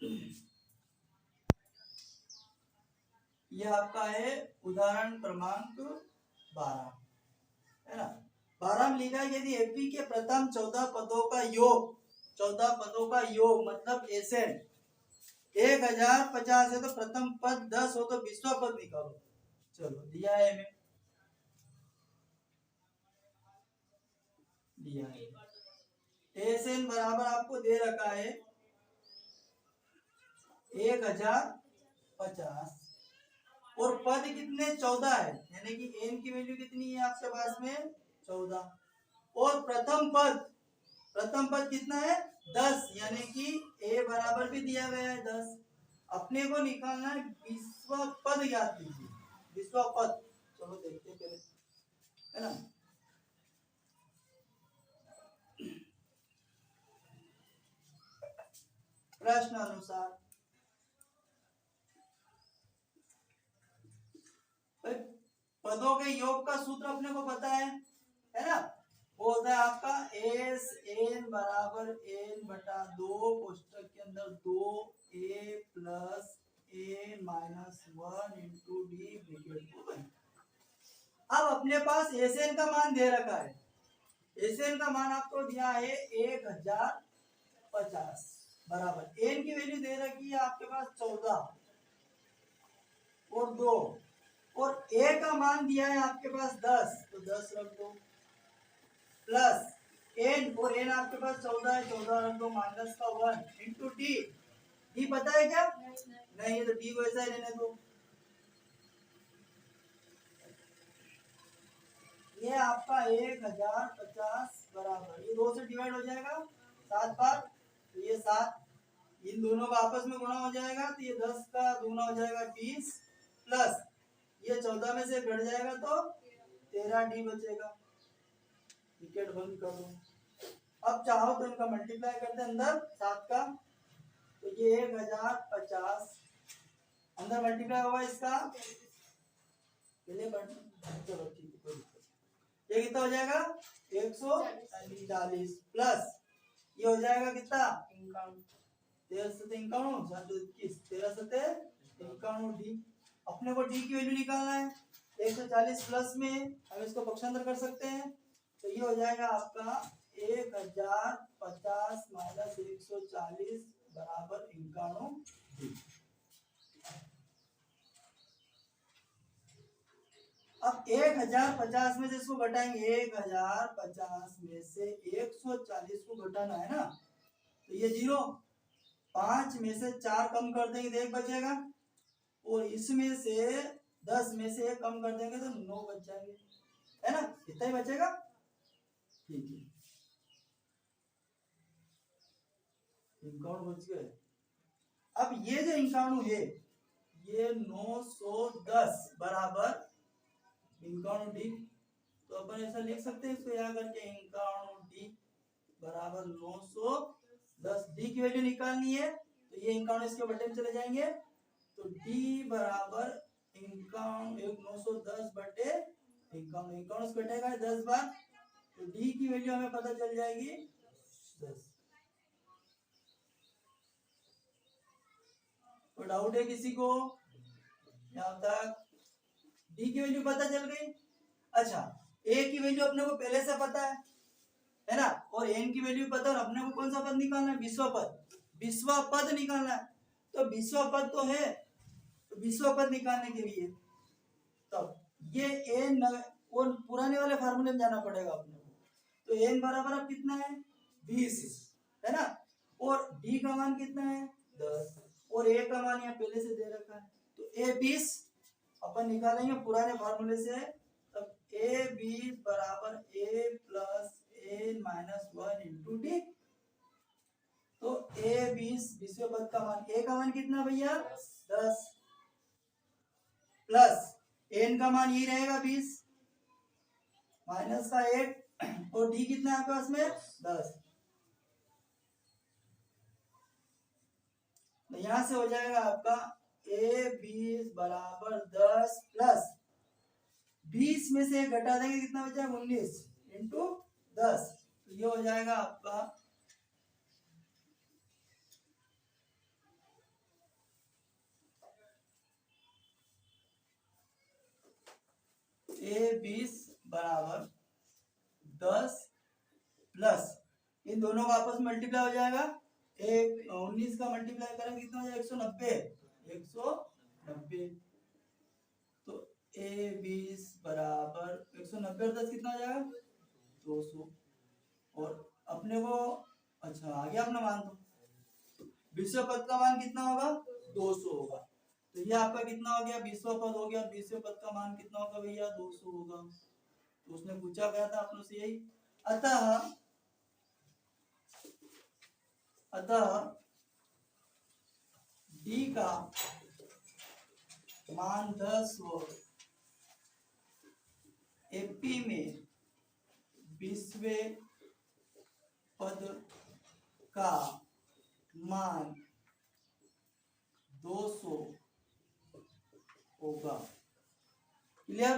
ये आपका है उदाहरण क्रमांक 12, है ना। 12 में लिखा है यदि एपी के प्रथम 14 पदों का योग, 14 पदों का योग मतलब एसेंट 1050 है तो प्रथम पद 10 हो तो 20वां पद निकालो। चलो दिया है हमें, दिया है एसेंट बराबर आपको दे रखा है 1050 और पद कितने 14 है, यानी कि एन की वैल्यू कितनी है आपके पास में 14 और प्रथम पद कितना है 10, यानी कि ए बराबर भी दिया गया है 10। अपने को निकालना है 20वां पद, याद कीजिए 20वां पद। चलो देखते पहले, है ना। प्रश्न अनुसार पदों के योग का सूत्र अपने को पता है ना। वो होता है आपका एस एन बराबर एन बटा 2 कोष्टक के अंदर 2a plus a minus 1 into D bracket को बन। अब अपने पास एस एन का मान दे रखा है, एस एन का मान आपको दिया है 1050 बराबर एन की वैल्यू दे रखी है आपके पास 14 और 2 और ए का मान दिया है आपके पास 10 तो 10 रख दो प्लस एन और एन आपके पास 14 है 14 रख दो माइनस का 1 इंटू डी। डी पता है क्या? नहीं तो डी को ऐसा ही रहने दो। ये आपका 1050 बराबर ये 2 से डिवाइड हो जाएगा 7 बार, तो ये 7 इन दोनों का आपस में गुणा हो जाएगा तो ये 10 का दूना हो जाएगा 20 प्लस ये 14 में से घट जाएगा तो 13 डी बचेगा। विकेट बंद कर दो। अब चाहो तो इनका मल्टीप्लाई करते अंदर 7 का, तो ये 1050 अंदर मल्टीप्लाई होगा इसका पहले चलो ठीक है, ये कितना हो जाएगा 140 प्लस ये हो जाएगा कितना 13 डी। अपने को डी की वैल्यू निकालना है 140 प्लस में हम इसको पक्षांतर कर सकते हैं, तो ये हो जाएगा आपका 1050 माइनस 140 बराबर 91 डी। अब 1050 में से इसको घटाएंगे 1050 में से 140 को घटाना है ना, तो ये 0 5 में से 4 कम कर देंगे तो 1 बचेगा और इसमें से 10 में से 1 कम कर देंगे तो 9 बच जाएंगे, है ना। इतना ही बचेगा, ठीक है 51 बच गए। अब ये जो 51 है ये 910 बराबर 51 डी, तो अपन ऐसा लिख सकते हैं इसको यहाँ करके 51 डी बराबर 910। डी की वैल्यू निकालनी है तो ये 51 इसके बटे में चले जाएंगे, तो डी बराबर 910 बटे 51 कटेगा 10 बार, तो डी की वैल्यू हमें पता चल जाएगी 10। तो डाउट है किसी को यहाँ तक? डी की वैल्यू पता चल गई। अच्छा ए की वैल्यू अपने को पहले से पता है ना, और एन की वैल्यू पता है, और अपने को कौन सा पद निकालना है 20वां पद, 20वां पद निकालना है। तो 20वां पद तो है, तो 20वां पद निकालने के लिए तब ये एन और पुराने वाले फार्मूले में जाना पड़ेगा अपने को, तो एन बराबर अब कितना है 20 है ना, और डी का मान कितना है 10 और ए का मान यहाँ पहले से दे रखा है, तो ए 20 अपन निकालेंगे पुराने फार्मूले से, तब ए 20 बराबर ए प्लस ए माइनस 1 इंटू डी। तो ए 20वें पद का मान, ए का मान कितना भैया 10 प्लस एन का मान ये रहेगा 20 माइनस का 8 और डी कितना है आपके पास में 10, तो यहां से हो जाएगा आपका ए 20 बराबर 10 प्लस 20 में से घटा देंगे कितना बचा 19 इंटू 10, तो ये हो जाएगा आपका A20 बराबर 10 प्लस इन दोनों का आपस में मल्टीप्लाई हो जाएगा। 19 का मल्टीप्लाई करेंगे कितना हो जाएगा 190। 190 तो A20 बराबर 190 और 10 कितना हो जाएगा 200। और अपने को अच्छा आ गया अपना मान। तो 20वें पद का मान कितना होगा 200 होगा। तो ये आपका कितना हो गया 20वां पद हो गया। 20वें पद का मान कितना होगा भैया 200 होगा। तो उसने पूछा गया था अपनों से यही। अतः डी का मान 10 और एपी में 20वें पद का मान 200 होगा। क्लियर।